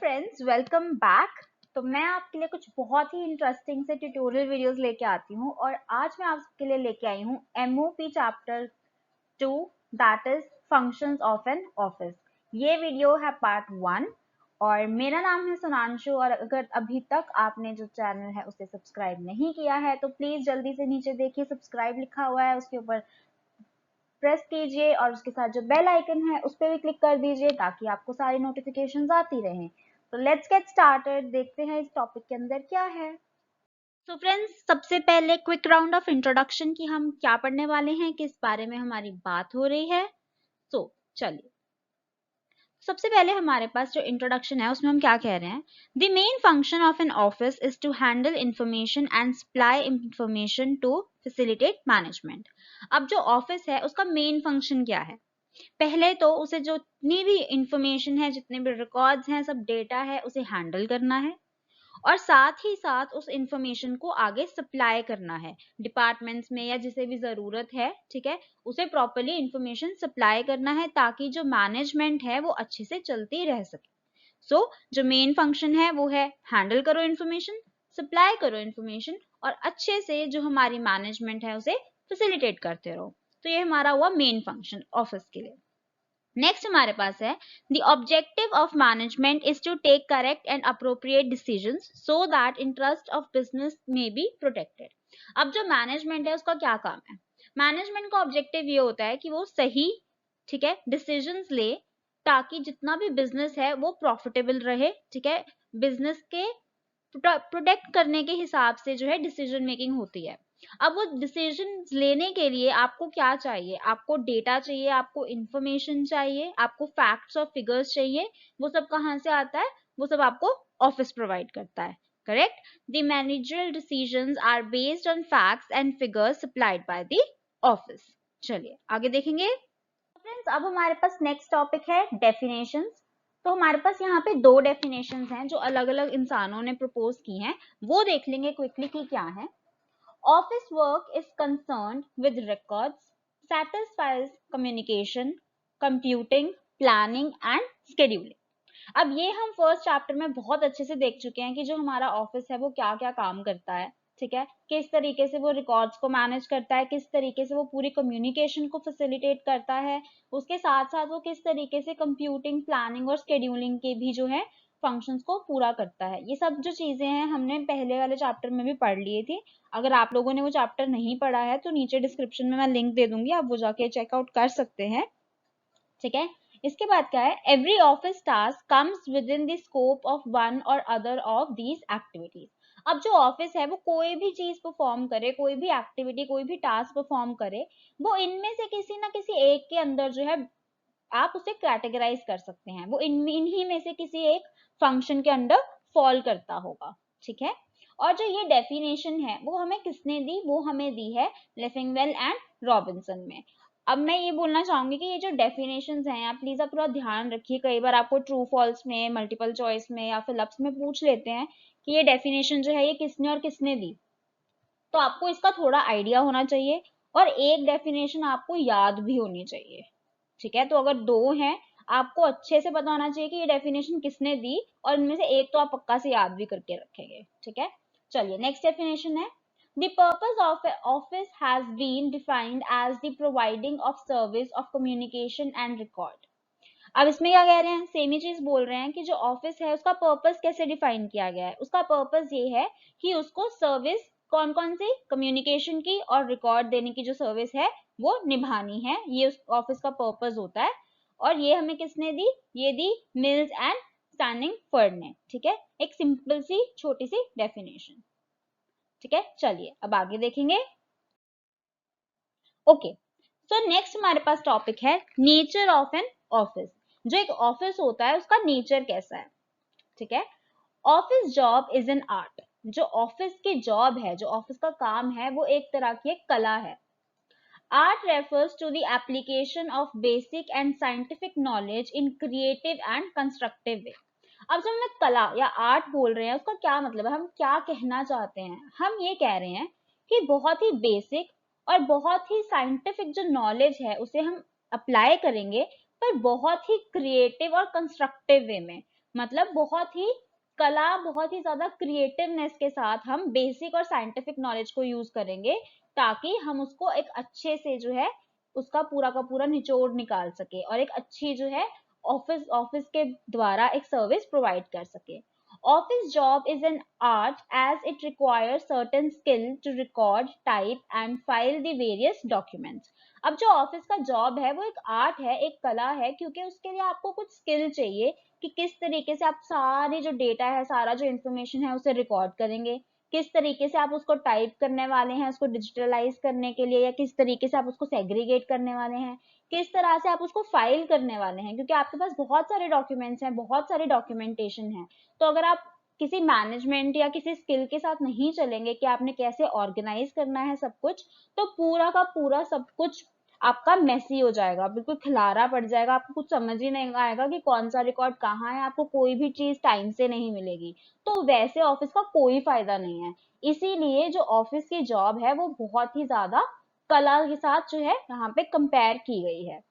Friends, welcome back. तो मैं आपके लिए कुछ बहुत ही इंटरेस्टिंग से ट्यूटोरियल वीडियोस लेके आती हूँ और आज मैं आपके लिए लेके आई हूँ MOP chapter 2, that is functions of an office. ये वीडियो है पार्ट 1 और मेरा नाम है सुनांशु। और अगर अभी तक आपने जो चैनल है उसे सब्सक्राइब नहीं किया है तो प्लीज जल्दी से नीचे देखिए, सब्सक्राइब लिखा हुआ है, उसके ऊपर प्रेस कीजिए और उसके साथ जो बेल आइकन है उस पर भी क्लिक कर दीजिए ताकि आपको सारी नोटिफिकेशंस आती रहें। तो लेट्स गेट स्टार्टेड, देखते हैं इस टॉपिक के अंदर क्या है। तो फ्रेंड्स, सबसे पहले क्विक राउंड ऑफ इंट्रोडक्शन की हम क्या पढ़ने वाले हैं, किस बारे में हमारी बात हो रही है। तो चलिए, सबसे पहले हमारे पास जो इंट्रोडक्शन है उसमें हम क्या कह रहे हैं। The main function of an office is to handle information and supply information to facilitate management. अब जो ऑफिस है उसका मेन फंक्शन क्या है? पहले तो उसे जो जितनी भी इंफॉर्मेशन है, जितने भी रिकॉर्ड्स हैं, सब डेटा है, उसे हैंडल करना है और साथ ही साथ उस इंफॉर्मेशन को आगे सप्लाई करना है डिपार्टमेंट्स में या जिसे भी जरूरत है। ठीक है, उसे प्रॉपर्ली इंफॉर्मेशन सप्लाई करना है ताकि जो मैनेजमेंट है वो अच्छे से चलती रह सके। सो जो मेन फंक्शन है वो है हैंडल करो इंफॉर्मेशन, सप्लाई करो इंफॉर्मेशन और अच्छे से जो हमारी मैनेजमेंट है उसे फैसिलिटेट करते रहो। तो ये हमारा हुआ मेन फंक्शन ऑफिस के लिए। नेक्स्ट हमारे पास है the objective of management is to take correct and appropriate decisions so that interest of business में बी प्रोटेक्टेड। अब जो मैनेजमेंट है उसका क्या काम है? मैनेजमेंट का ऑब्जेक्टिव ये होता है कि वो सही, ठीक है, डिसीजंस ले ताकि जितना भी बिजनेस है वो प्रॉफिटेबल रहे। ठीक है, बिजनेस के प्रोटेक्ट करने के हिसाब से जो है डिसीजन मेकिंग होती है। अब वो डिसीजन लेने के लिए आपको क्या चाहिए? आपको डेटा चाहिए, आपको इंफॉर्मेशन चाहिए, आपको फैक्ट्स और फिगर्स चाहिए। वो सब कहाँ से आता है? वो सब आपको ऑफिस प्रोवाइड करता है। Correct. The managerial decisions are based on facts and figures supplied by the office. चलिए आगे देखेंगे। फ्रेंड्स, अब हमारे पास नेक्स्ट टॉपिक है डेफिनेशंस। तो हमारे पास यहाँ पे दो डेफिनेशंस हैं जो अलग अलग इंसानों ने प्रपोज की हैं। वो देख लेंगे क्विकली कि क्या है। Office work is concerned with records, satisfies communication, computing, planning and scheduling. अब ये हम फर्स्ट चैप्टर में बहुत अच्छे से देख चुके हैं कि जो हमारा ऑफिस है वो क्या क्या काम करता है। ठीक है, किस तरीके से वो रिकॉर्ड्स को मैनेज करता है, किस तरीके से वो पूरी कम्युनिकेशन को फैसिलिटेट करता है, उसके साथ साथ वो किस तरीके से कंप्यूटिंग, प्लानिंग और स्केड्यूलिंग के भी जो है फंक्शंस को पूरा करता है। ये सब जो चीजें हैं हमने पहले वाले चैप्टर में भी पढ़ लिए थी। अगर आप लोगों ने वो चैप्टर नहीं पढ़ा है तो नीचे डिस्क्रिप्शन में मैं लिंक दे दूंगी, आप वो जाके चेकआउट कर सकते हैं। ठीक है, इसके बाद क्या है? Every office task comes with in the scope of one और अदर ऑफ दीज एक्टिविटीज। अब जो ऑफिस है वो कोई भी चीज परफॉर्म करे, कोई भी एक्टिविटी, कोई भी टास्क परफॉर्म करे, वो इनमें से किसी ना किसी एक के अंदर जो है आप उसे कैटेगराइज कर सकते हैं। वो इन्हीं में से किसी एक फंक्शन के अंडर फॉल करता होगा। ठीक है, और जो ये डेफिनेशन है वो हमें किसने दी? वो हमें दी है लेफिंगवेल एंड रॉबिन्सन में। अब मैं ये बोलना चाहूंगी कि ये जो डेफिनेशंस हैं, आप प्लीज आप पूरा ध्यान रखिए। कई बार आपको ट्रू फॉल्स में, मल्टीपल चॉइस में या फिलअप्स में पूछ लेते हैं कि ये डेफिनेशन जो है ये किसने और किसने दी। तो आपको इसका थोड़ा आइडिया होना चाहिए और एक डेफिनेशन आपको याद भी होनी चाहिए। ठीक है, तो अगर दो हैं आपको अच्छे से पता होना चाहिए कि ये डेफिनेशन किसने दी और इनमें से एक तो आप पक्का से याद भी करके रखेंगे। ठीक है, चलिए नेक्स्ट डेफिनेशन है The purpose of an office has been defined as the providing of service of communication and record. अब इसमें क्या कह रहे हैं? सेम ही चीज बोल रहे हैं कि जो ऑफिस है उसका पर्पस कैसे डिफाइन किया गया है। उसका पर्पस ये है कि उसको सर्विस कौन कौन सी, कम्युनिकेशन की और रिकॉर्ड देने की जो सर्विस है वो निभानी है। ये उस ऑफिस का पर्पस होता है और ये हमें किसने दी? ये दी मिल्स एंड स्टैंडिंग फर्ड ने। ठीक है, एक सिंपल सी छोटी सी डेफिनेशन। ठीक है, चलिए अब आगे देखेंगे। ओके, सो नेक्स्ट हमारे पास टॉपिक है नेचर ऑफ एन ऑफिस। जो एक ऑफिस होता है उसका नेचर कैसा है। ठीक है, office job is an art. जो ऑफिस की जॉब है, जो ऑफिस का काम है, वो एक तरह की एक कला है। Art refers to the application of basic and scientific knowledge in creative and constructive way. अब जब हम कला या आर्ट बोल रहे हैं उसका क्या मतलब है, हम क्या कहना चाहते हैं? हम ये कह रहे हैं कि बहुत ही बेसिक और बहुत ही साइंटिफिक जो नॉलेज है उसे हम अप्लाई करेंगे पर बहुत ही क्रिएटिव और कंस्ट्रक्टिव वे में। मतलब बहुत ही कला, बहुत ही ज्यादा क्रिएटिवनेस के साथ हम बेसिक और साइंटिफिक नॉलेज को यूज करेंगे, ताकि हम उसको एक अच्छे से जो है उसका पूरा का पूरा निचोड़ निकाल सके और एक अच्छी जो है ऑफिस ऑफिस के द्वारा एक सर्विस प्रोवाइड कर सके। Office job is an art as it requires certain skill to record, type and file the various documents. अब जो ऑफिस का जॉब है वो एक आर्ट है, एक कला है, क्योंकि उसके लिए आपको कुछ स्किल चाहिए कि किस तरीके से आप सारे जो डेटा है, सारा जो इंफॉर्मेशन है उसे रिकॉर्ड करेंगे, किस तरीके से आप उसको टाइप करने वाले हैं उसको डिजिटलाइज करने के लिए, या किस तरीके से आप उसको सेग्रीगेट करने वाले हैं, किस तरह से आप उसको फाइल करने वाले हैं, क्योंकि आपके पास बहुत सारे डॉक्यूमेंट्स हैं, बहुत सारी डॉक्यूमेंटेशन है। तो अगर आप किसी मैनेजमेंट या किसी स्किल के साथ नहीं चलेंगे कि आपने कैसे ऑर्गेनाइज करना है सब कुछ, तो पूरा का पूरा सब कुछ आपका मेसी हो जाएगा, बिल्कुल खिलारा पड़ जाएगा, आपको कुछ समझ ही नहीं आएगा कि कौन सा रिकॉर्ड कहाँ है, आपको कोई भी चीज टाइम से नहीं मिलेगी। तो वैसे ऑफिस का कोई फायदा नहीं है। इसीलिए जो ऑफिस की जॉब है वो बहुत ही ज्यादा कला के साथ जो है यहाँ पे कंपेयर की गई है।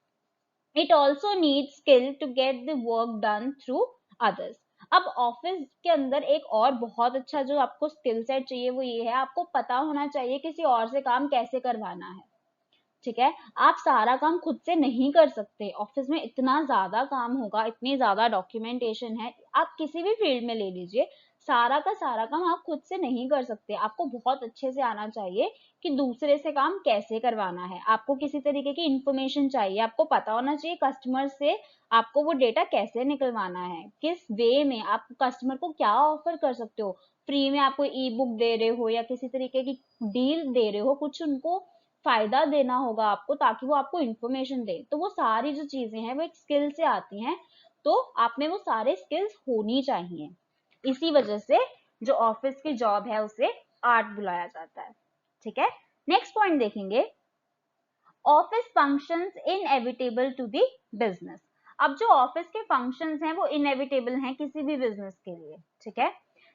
It also needs skill to get the work done through others. अब ऑफिस के अंदर एक और बहुत अच्छा जो आपको स्किल सेट चाहिए वो ये है, आपको पता होना चाहिए किसी और से काम कैसे करवाना है। ठीक है, आप सारा काम खुद से नहीं कर सकते, ऑफिस में इतना ज्यादा काम होगा, इतनी ज्यादा डॉक्यूमेंटेशन है, आप किसी भी फील्ड में ले लीजिए, सारा का सारा काम आप खुद से नहीं कर सकते। आपको बहुत अच्छे से आना चाहिए कि दूसरे से काम कैसे करवाना है, आपको किसी तरीके की इंफॉर्मेशन चाहिए, आपको पता होना चाहिए कस्टमर से आपको वो डेटा कैसे निकलवाना है, किस वे में आप कस्टमर को क्या ऑफर कर सकते हो, फ्री में आपको ई बुक दे रहे हो या किसी तरीके की डील दे रहे हो, कुछ उनको फायदा देना होगा आपको ताकि वो आपको इन्फॉर्मेशन दे। तो वो सारी जो चीजें हैं वो एक स्किल से आती हैं, तो आप में वो सारे स्किल्स होनी चाहिए। इसी वजह से जो ऑफिस की जॉब है उसे आर्ट बुलाया जाता है। ठीक है, नेक्स्ट पॉइंट देखेंगे, office functions inevitable to the business. अब जो ऑफिस के फंक्शंस हैं वो इनएविटेबल हैं किसी भी बिजनेस के लिए। ठीक है,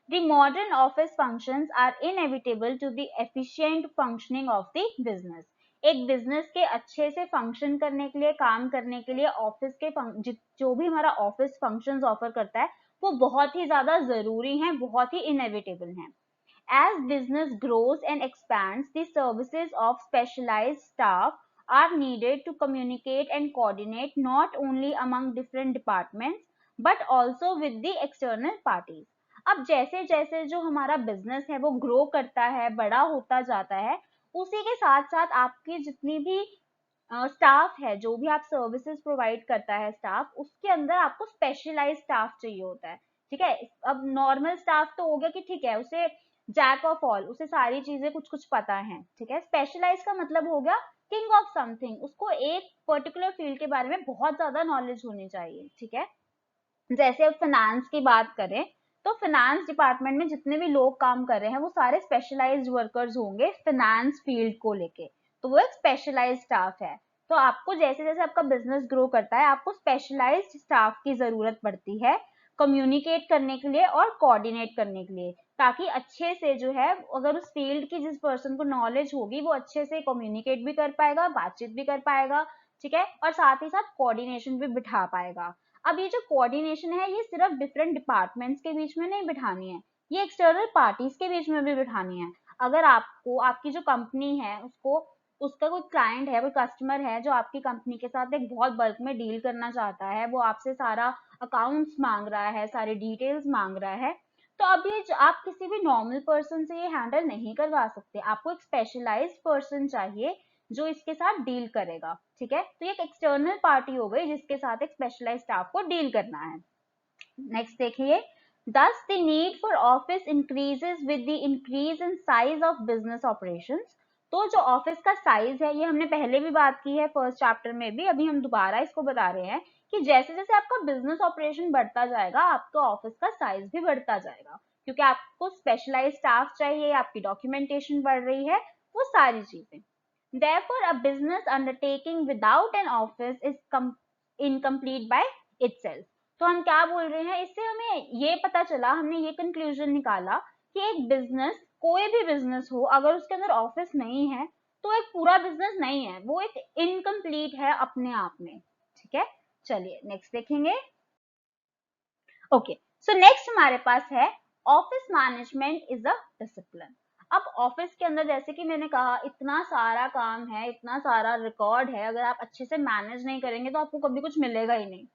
The modern office functions are inevitable to the efficient functioning of the business. एक बिजनेस के अच्छे से फंक्शन करने के लिए, काम करने के लिए ऑफिस के जो भी हमारा ऑफिस फंक्शंस ऑफर करता है वो बहुत ही ज्यादा जरूरी हैं, बहुत ही इनएविटेबल हैं। As business grows and expands, the services of specialized staff are needed to communicate and coordinate not only among different departments but also with the external parties. अब जैसे जैसे जो हमारा बिजनेस है वो ग्रो करता है, बड़ा होता जाता है, उसी के साथ साथ आपकी जितनी भी स्टाफ है, जो भी आप सर्विसेज प्रोवाइड करता है स्टाफ, उसके अंदर आपको स्पेशलाइज स्टाफ चाहिए होता है। ठीक है, अब नॉर्मल स्टाफ तो हो गया कि ठीक है उसे जैक ऑफ ऑल, उसे सारी चीजें कुछ कुछ पता है। ठीक है, स्पेशलाइज का मतलब हो गया किंग ऑफ समथिंग, उसको एक पर्टिकुलर फील्ड के बारे में बहुत ज्यादा नॉलेज होनी चाहिए। ठीक है, जैसे अब फाइनेंस की बात करें तो फाइनेंस डिपार्टमेंट में जितने भी लोग काम कर रहे हैं वो सारे स्पेशलाइज्ड वर्कर्स होंगे फाइनेंस फील्ड को लेके, तो वो एक स्पेशलाइज्ड स्टाफ है। तो आपको जैसे जैसे आपका बिजनेस ग्रो करता है आपको स्पेशलाइज्ड स्टाफ की जरूरत पड़ती है कम्युनिकेट करने के लिए और कोऑर्डिनेट करने के लिए, ताकि अच्छे से जो है अगर उस फील्ड की जिस पर्सन को नॉलेज होगी वो अच्छे से कम्युनिकेट भी कर पाएगा, बातचीत भी कर पाएगा। ठीक है, और साथ ही साथ कोऑर्डिनेशन भी बिठा पाएगा। अब ये जो कोऑर्डिनेशन है ये सिर्फ डिफरेंट डिपार्टमेंट्स के बीच में नहीं बिठानी है, ये एक्सटर्नल पार्टीज के बीच में भी बिठानी है। अगर आपको आपकी जो कंपनी है उसको उसका कोई क्लाइंट है, कोई कस्टमर है जो आपकी कंपनी के साथ एक बहुत बल्क में डील करना चाहता है, वो आपसे सारा अकाउंट्स मांग रहा है, सारे डिटेल्स मांग रहा है, तो अब ये आप किसी भी नॉर्मल पर्सन से ये हैंडल नहीं करवा सकते, आपको एक स्पेशलाइज्ड पर्सन चाहिए जो इसके साथ डील करेगा। ठीक है, तो ये एक एक्सटर्नल पार्टी हो गई जिसके साथ एक स्पेशलाइज्ड स्टाफ को डील करना है। नेक्स्ट देखिए, thus the need for office increases with the increase in size of business operations. तो जो ऑफिस का साइज है ये हमने पहले भी बात की है फर्स्ट चैप्टर में भी, अभी हम दोबारा इसको बता रहे हैं कि जैसे जैसे आपका बिजनेस ऑपरेशन बढ़ता जाएगा आपका ऑफिस का साइज भी बढ़ता जाएगा, क्योंकि आपको स्पेशलाइज स्टाफ चाहिए, आपकी डॉक्यूमेंटेशन बढ़ रही है, वो सारी चीजें। Therefore, a business undertaking without an office is incomplete by itself. तो हम क्या बोल रहे हैं, इससे हमें ये पता चला, हमने ये कंक्लूजन निकाला कि एक बिजनेस, कोई भी बिजनेस हो, अगर उसके अंदर ऑफिस नहीं है तो एक पूरा बिजनेस नहीं है, वो एक इनकम्प्लीट है अपने आप में। ठीक है, चलिए नेक्स्ट देखेंगे, ओके, सो नेक्स्ट हमारे पास है office management is a discipline. अब ऑफिस के अंदर जैसे कि मैंने कहा इतना सारा काम है, इतना सारा रिकॉर्ड है, अगर आप अच्छे से मैनेज नहीं करेंगे तो आपको कभी कुछ मिलेगा ही नहीं,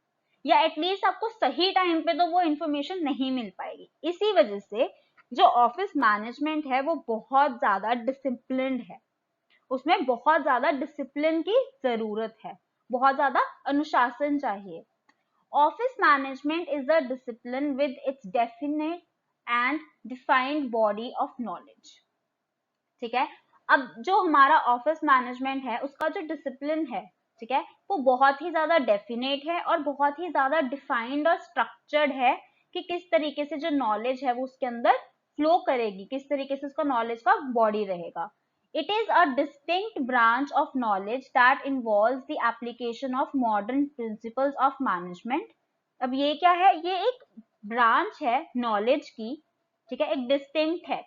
या एटलीस्ट आपको सही टाइम पे तो वो इंफॉर्मेशन नहीं मिल पाएगी। इसी वजह से जो ऑफिस मैनेजमेंट है वो बहुत ज्यादा डिसिप्लिन्ड है, उसमें बहुत ज्यादा डिसिप्लिन की जरूरत है, बहुत ज्यादा अनुशासन चाहिए। Office management is a discipline with its definite and defined body of knowledge. ठीक है, अब जो हमारा ऑफिस मैनेजमेंट है उसका जो डिसिप्लिन है, ठीक है, वो बहुत ही ज्यादा डेफिनेट है और बहुत ही ज्यादा डिफाइंड और स्ट्रक्चर्ड है कि किस तरीके से जो नॉलेज है वो उसके अंदर फ्लो करेगी, किस तरीके से उसका नॉलेज का बॉडी रहेगा। It is a distinct branch of knowledge that involves the application of modern principles of management. अब ये क्या है, ये एक ब्रांच है नॉलेज की, ठीक है, एक डिस्टिंक्ट है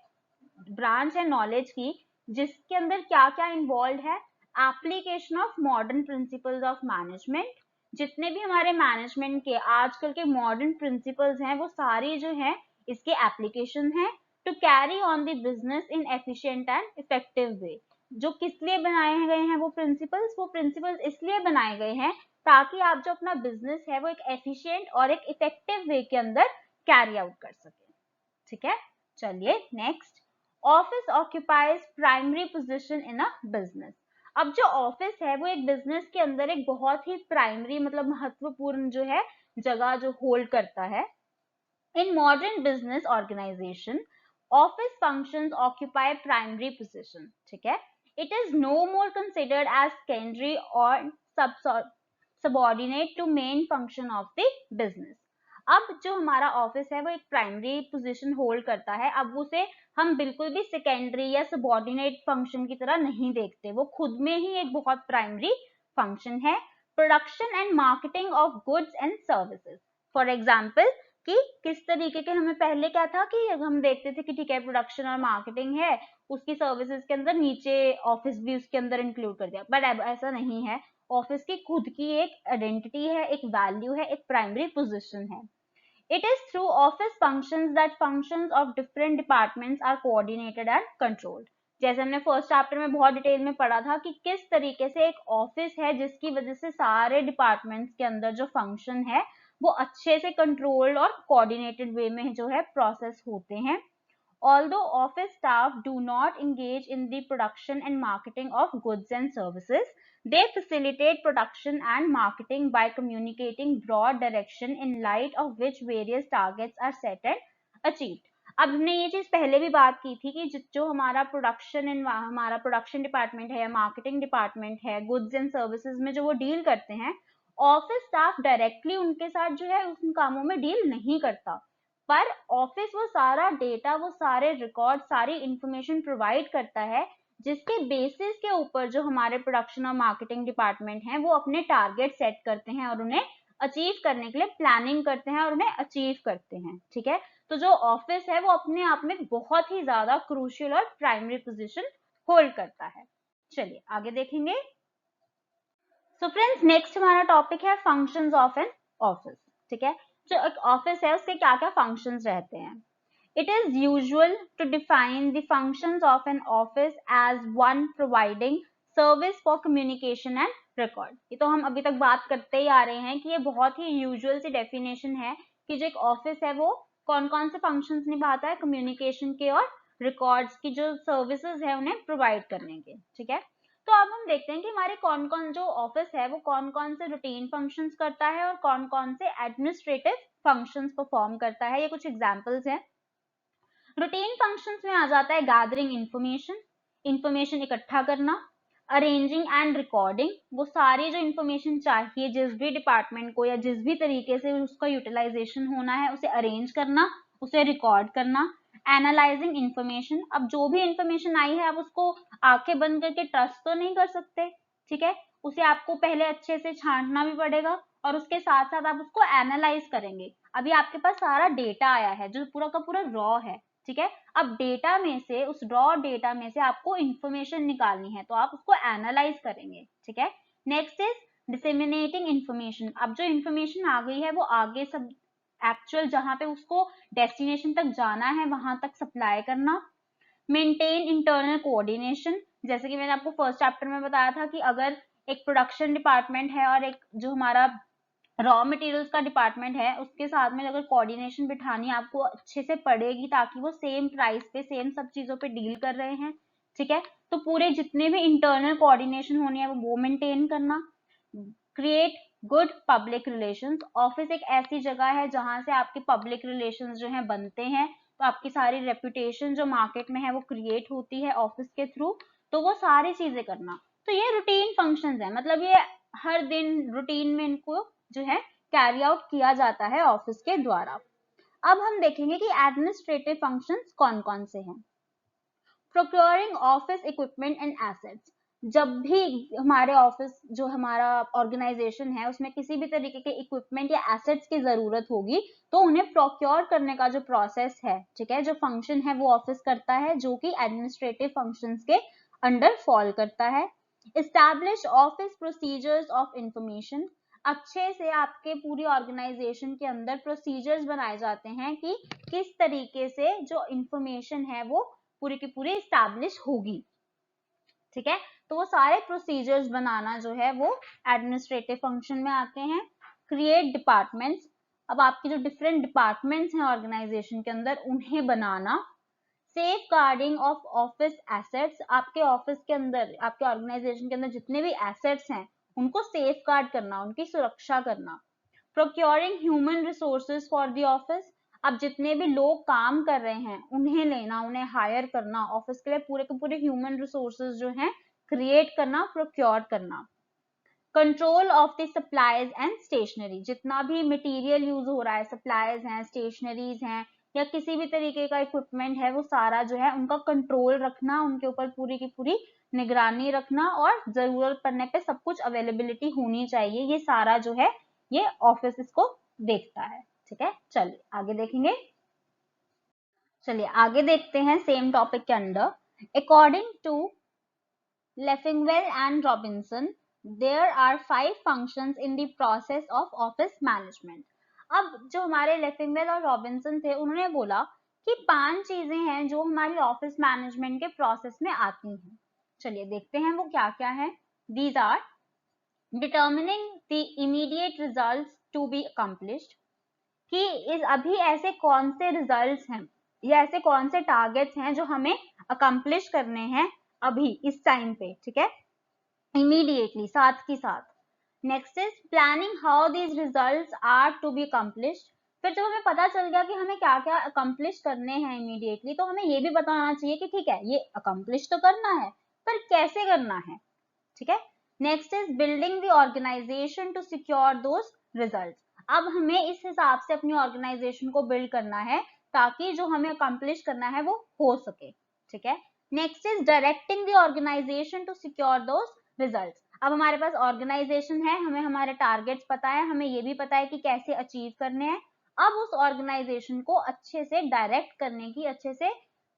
ब्रांच है नॉलेज की, जिसके अंदर क्या क्या इन्वॉल्व है, application of modern principles of management. जितने भी हमारे मैनेजमेंट के आजकल के मॉडर्न प्रिंसिपल्स हैं वो सारी जो है इसके एप्लीकेशन है, to carry on the business in efficient and effective way. जो किस लिए बनाए गए हैं वो प्रिंसिपल्स इसलिए बनाए गए हैं ताकि आप जो अपना बिजनेस है वो एक एफिशिएंट और एक इफेक्टिव वे के अंदर कैरी आउट कर सके। ठीक है, चलिए next, office occupies primary position in a business. अब जो ऑफिस है वो एक बिजनेस के अंदर एक बहुत ही प्राइमरी मतलब महत्वपूर्ण जो है जगह जो होल्ड करता है। In modern business organization office functions occupy primary position. ठीक है, it is no more considered as secondary और subordinate to main function of the business. अब जो हमारा ऑफिस है वो एक प्राइमरी पोजीशन होल्ड करता है, अब उसे हम बिल्कुल भी सेकेंडरी या सबऑर्डिनेट फंक्शन की तरह नहीं देखते, वो खुद में ही एक बहुत प्राइमरी फंक्शन है। Production and marketing of goods and services, for example कि किस तरीके के, हमें पहले क्या था कि हम देखते थे कि ठीक है प्रोडक्शन और मार्केटिंग है, उसकी सर्विसेज के अंदर नीचे ऑफिस भी उसके अंदर इंक्लूड कर दिया, बट अब ऐसा नहीं है। ऑफिस की खुद की एक आइडेंटिटी है, एक वैल्यू है, एक प्राइमरी पोजीशन है। It is through office functions that functions of different departments are coordinated and controlled. जैसे हमने फर्स्ट चैप्टर में बहुत डिटेल में पढ़ा था कि किस तरीके से एक ऑफिस है जिसकी वजह से सारे डिपार्टमेंट्स के अंदर जो फंक्शन है वो अच्छे से कंट्रोल्ड और कोऑर्डिनेटेड वे में जो है प्रोसेस होते हैं। Although office staff do not engage in the production and marketing of goods and services, they facilitate production and marketing by communicating broad direction in light of which various targets are set and achieved. अब हमने ये चीज पहले भी बात की थी कि जो हमारा प्रोडक्शन डिपार्टमेंट है या मार्केटिंग डिपार्टमेंट है गुड्स एंड सर्विसेज में जो वो डील करते हैं, ऑफिस स्टाफ डायरेक्टली उनके साथ जो है उन कामों में डील नहीं करता, पर ऑफिस वो सारा डेटा, वो सारे रिकॉर्ड, सारी इंफॉर्मेशन प्रोवाइड करता है जिसके बेसिस के ऊपर जो हमारे प्रोडक्शन और मार्केटिंग डिपार्टमेंट हैं वो अपने टारगेट सेट करते हैं और उन्हें अचीव करने के लिए प्लानिंग करते हैं और उन्हें अचीव करते हैं। ठीक है, तो जो ऑफिस है वो अपने आप में बहुत ही ज्यादा क्रूशियल और प्राइमरी पोजीशन होल्ड करता है। चलिए आगे देखेंगे। सो फ्रेंड्स नेक्स्ट हमारा टॉपिक है फंक्शंस ऑफ एन ऑफिस। ठीक है, जो एक ऑफिस है उसके क्या क्या फंक्शंस रहते हैं। It is usual to define the functions of an office as one providing service for communication and record. ये तो हम अभी तक बात करते ही आ रहे हैं कि ये बहुत ही यूजुअल सी डेफिनेशन है कि जो एक ऑफिस है वो कौन कौन से फंक्शंस निभाता है, कम्युनिकेशन के और रिकॉर्ड्स की जो सर्विसेज है उन्हें प्रोवाइड करने के। ठीक है, तो अब हम देखते हैं कि हमारे कौन कौन जो ऑफिस है वो कौन कौन से रूटीन फंक्शंस करता है और कौन कौन से एडमिनिस्ट्रेटिव फंक्शंस परफॉर्म करता है। ये कुछ एग्जांपल्स हैं। रूटीन फंक्शंस में आ जाता है गैदरिंग इंफॉर्मेशन इकट्ठा करना, अरेंजिंग एंड रिकॉर्डिंग, वो सारी जो इंफॉर्मेशन चाहिए जिस भी डिपार्टमेंट को या जिस भी तरीके से उसका यूटिलाइजेशन होना है उसे अरेंज करना, उसे रिकॉर्ड करना। एनालाइजिंग इंफॉर्मेशन, अब जो भी इंफॉर्मेशन आई है आप उसको आंखें बंद करके ट्रस्ट तो नहीं कर सकते, ठीक है, उसे आपको पहले अच्छे से छांटना भी पड़ेगा और उसके साथ साथ आप उसको एनालाइज करेंगे। अभी आपके पास सारा डेटा आया है जो पूरा का पूरा रॉ है, ठीक है, अब डेटा में से, उस रॉ डेटा में से आपको इंफॉर्मेशन निकालनी है तो आप उसको एनालाइज करेंगे। ठीक है, नेक्स्ट इज डिसेमिनेटिंग इंफॉर्मेशन, अब जो इंफॉर्मेशन आ गई है वो आगे सब एक्चुअल जहाँ पे उसको डेस्टिनेशन तक जाना है वहां तक सप्लाई करना। मेंटेन इंटरनल कोऑर्डिनेशन, जैसे कि मैंने आपको फर्स्ट चैप्टर में बताया था कि अगर एक प्रोडक्शन डिपार्टमेंट है और एक जो हमारा रॉ मटेरियल्स का डिपार्टमेंट है उसके साथ में अगर कोऑर्डिनेशन बिठानी आपको अच्छे से पड़ेगी ताकि वो सेम प्राइस पे सेम सब चीजों पे डील कर रहे हैं, ठीक है। तो पूरे जितने भी इंटरनल कोऑर्डिनेशन होनी है वो मेंटेन करना। Create good public relations, office एक ऐसी जगह है जहां से आपके पब्लिक रिलेशंस जो है बनते हैं, तो आपकी सारी रेपुटेशन जो मार्केट में है वो क्रिएट होती है ऑफिस के थ्रू, तो वो सारी चीजें करना। तो ये रूटीन फंक्शंस है, मतलब ये हर दिन रूटीन में इनको जो है कैरी आउट किया जाता है ऑफिस के द्वारा। अब हम देखेंगे कि एडमिनिस्ट्रेटिव फंक्शंस कौन कौन से हैं। Procuring office equipment and assets, जब भी हमारे ऑफिस जो हमारा ऑर्गेनाइजेशन है उसमें किसी भी तरीके के इक्विपमेंट या एसेट्स की जरूरत होगी तो उन्हें प्रोक्योर करने का जो प्रोसेस है, ठीक है, जो फंक्शन है वो ऑफिस करता है, जो कि एडमिनिस्ट्रेटिव फंक्शंस के अंडर फॉल करता है। Establish office procedures of information, अच्छे से आपके पूरी ऑर्गेनाइजेशन के अंदर प्रोसीजर्स बनाए जाते हैं कि किस तरीके से जो इंफॉर्मेशन है वो पूरी की पूरी एस्टैब्लिश होगी, ठीक है। तो वो सारे प्रोसीजर्स बनाना जो है वो एडमिनिस्ट्रेटिव फंक्शन में आते हैं। क्रिएट डिपार्टमेंट्स, अब आपके जो डिफरेंट डिपार्टमेंट्स हैं ऑर्गेनाइजेशन के अंदर उन्हें बनाना। Safeguarding of office assets, आपके ऑफिस के अंदर आपके ऑर्गेनाइजेशन के अंदर जितने भी एसेट्स हैं उनको सेफ गार्ड करना, उनकी सुरक्षा करना। Procuring human resources for the office, अब जितने भी लोग काम कर रहे हैं उन्हें लेना, उन्हें हायर करना, ऑफिस के लिए पूरे के पूरे ह्यूमन रिसोर्सेज जो हैं क्रिएट करना, प्रोक्योर करना। Control of the supplies and stationery, जितना भी मटेरियल यूज हो रहा है, सप्लाईज हैं, स्टेशनरीज हैं या किसी भी तरीके का इक्विपमेंट है, वो सारा जो है उनका कंट्रोल रखना, उनके ऊपर पूरी की पूरी निगरानी रखना और जरूरत पड़ने पे सब कुछ अवेलेबिलिटी होनी चाहिए, ये सारा जो है ये ऑफिस इसको देखता है, ठीक है। चलिए आगे देखेंगे। चलिए आगे देखते हैं सेम टॉपिक के अंदर। According to Leffingwell and Robinson, there are 5 functions in the process of office management। अब जो हमारे लेफिंगवेल और रॉबिन्सन थे उन्होंने बोला कि 5 चीजें हैं जो हमारी ऑफिस मैनेजमेंट के प्रोसेस में आती हैं। चलिए देखते हैं वो क्या क्या है। These are determining the immediate results to be accomplished, कि इस अभी ऐसे कौन से रिजल्ट्स हैं या ऐसे कौन से टारगेट्स हैं जो हमें अकम्प्लिश करने हैं अभी इस टाइम पे, ठीक है, इमीडिएटली, साथ ही साथ। Next is planning how these results are to be accomplished, फिर जब हमें पता चल गया कि हमें क्या क्या अकम्प्लिश करने हैं इमीडिएटली तो हमें ये भी बताना चाहिए कि ठीक है ये अकम्प्लिश तो करना है पर कैसे करना है, ठीक है। Next is building the organisation to secure those results, अब हमें इस हिसाब से अपनी ऑर्गेनाइजेशन को बिल्ड करना है ताकि जो हमें अकम्प्लिश करना है वो हो सके, ठीक है। Next is directing the organisation to secure those results, अब हमारे पास ऑर्गेनाइजेशन है, हमें हमारे टारगेट्स पता है, हमें ये भी पता है कि कैसे अचीव करने हैं, अब उस ऑर्गेनाइजेशन को अच्छे से डायरेक्ट करने की, अच्छे से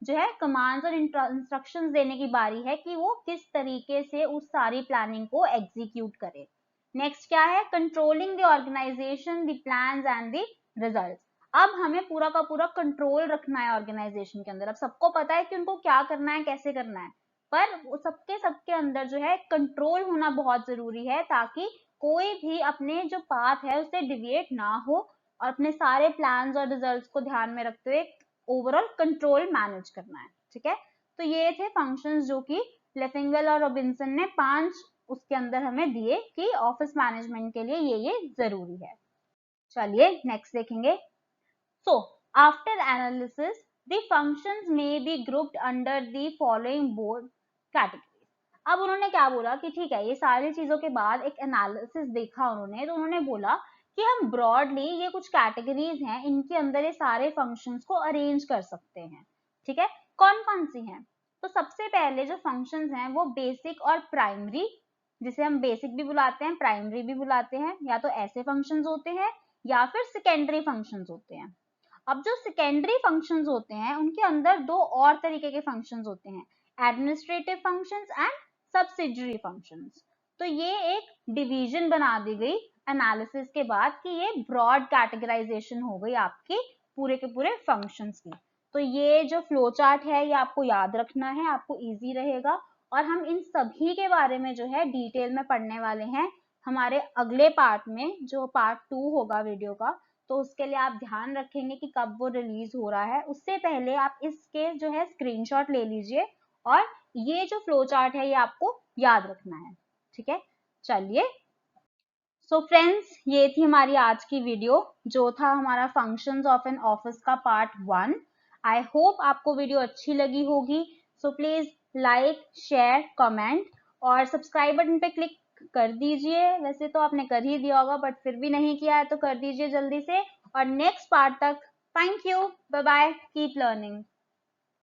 जो है कमांड्स और इंस्ट्रक्शंस देने की बारी है कि वो किस तरीके से उस सारी प्लानिंग को एग्जीक्यूट करे। नेक्स्ट क्या है, controlling the organisation, the plans and the results, अब हमें पूरा का पूरा कंट्रोल रखना है ऑर्गेनाइजेशन के अंदर। अब सबको पता है कि उनको क्या करना है, कैसे करना है, पर सबके अंदर जो है कंट्रोल होना बहुत जरूरी है ताकि कोई भी अपने जो पाथ है उससे डिविएट ना हो और अपने सारे प्लान्स और रिजल्ट्स को ध्यान में रखते हुए ओवरऑल कंट्रोल मैनेज करना है, ठीक है। तो ये थे फंक्शंस जो कि लेफिंगवेल और रॉबिन्सन ने 5 उसके अंदर हमें दिए कि ऑफिस मैनेजमेंट के लिए ये जरूरी है। चलिए नेक्स्ट देखेंगे। So, after analysis, the functions may be grouped under the following board categories। अब उन्होंने क्या बोला कि ठीक है ये सारी चीजों के बाद एक एनालिसिस देखा उन्होंने, तो उन्होंने बोला कि हम ब्रॉडली ये कुछ कैटेगरीज हैं इनके अंदर ये सारे फंक्शंस को अरेंज कर सकते हैं, ठीक है। कौन कौन सी हैं, तो सबसे पहले जो फंक्शंस हैं वो बेसिक और प्राइमरी, जिसे हम बेसिक भी बुलाते हैं प्राइमरी भी बुलाते हैं, या तो ऐसे फंक्शंस होते हैं या फिर सेकेंडरी फंक्शंस होते हैं। अब जो सेकेंडरी फंक्शंस होते हैं उनके अंदर 2 और तरीके के फंक्शंस होते हैं, administrative functions and subsidiary functions. तो ये एक डिवीजन बना दी गई एनालिसिस के बाद कि ये ब्रॉड कैटेगराइजेशन हो गई आपकी पूरे के पूरे फंक्शंस की। तो ये जो फ्लो चार्ट है ये आपको याद रखना है, आपको इजी रहेगा। और हम इन सभी के बारे में जो है डिटेल में पढ़ने वाले हैं हमारे अगले पार्ट में, जो पार्ट 2 होगा वीडियो का। तो उसके लिए आप ध्यान रखेंगे कि कब वो रिलीज हो रहा है। उससे पहले आप इसके जो है स्क्रीनशॉट ले लीजिए और ये जो फ्लो चार्ट है ये आपको याद रखना है, ठीक है। चलिए, सो फ्रेंड्स, ये थी हमारी आज की वीडियो, जो था हमारा फंक्शंस ऑफ एन ऑफिस का पार्ट 1। आई होप आपको वीडियो अच्छी लगी होगी। So please like, share, comment और सब्सक्राइब बटन पे क्लिक कर दीजिए। वैसे तो आपने कर ही दिया होगा, बट फिर भी नहीं किया है तो कर दीजिए जल्दी से। और नेक्स्ट पार्ट तक, thank you, bye bye, keep learning.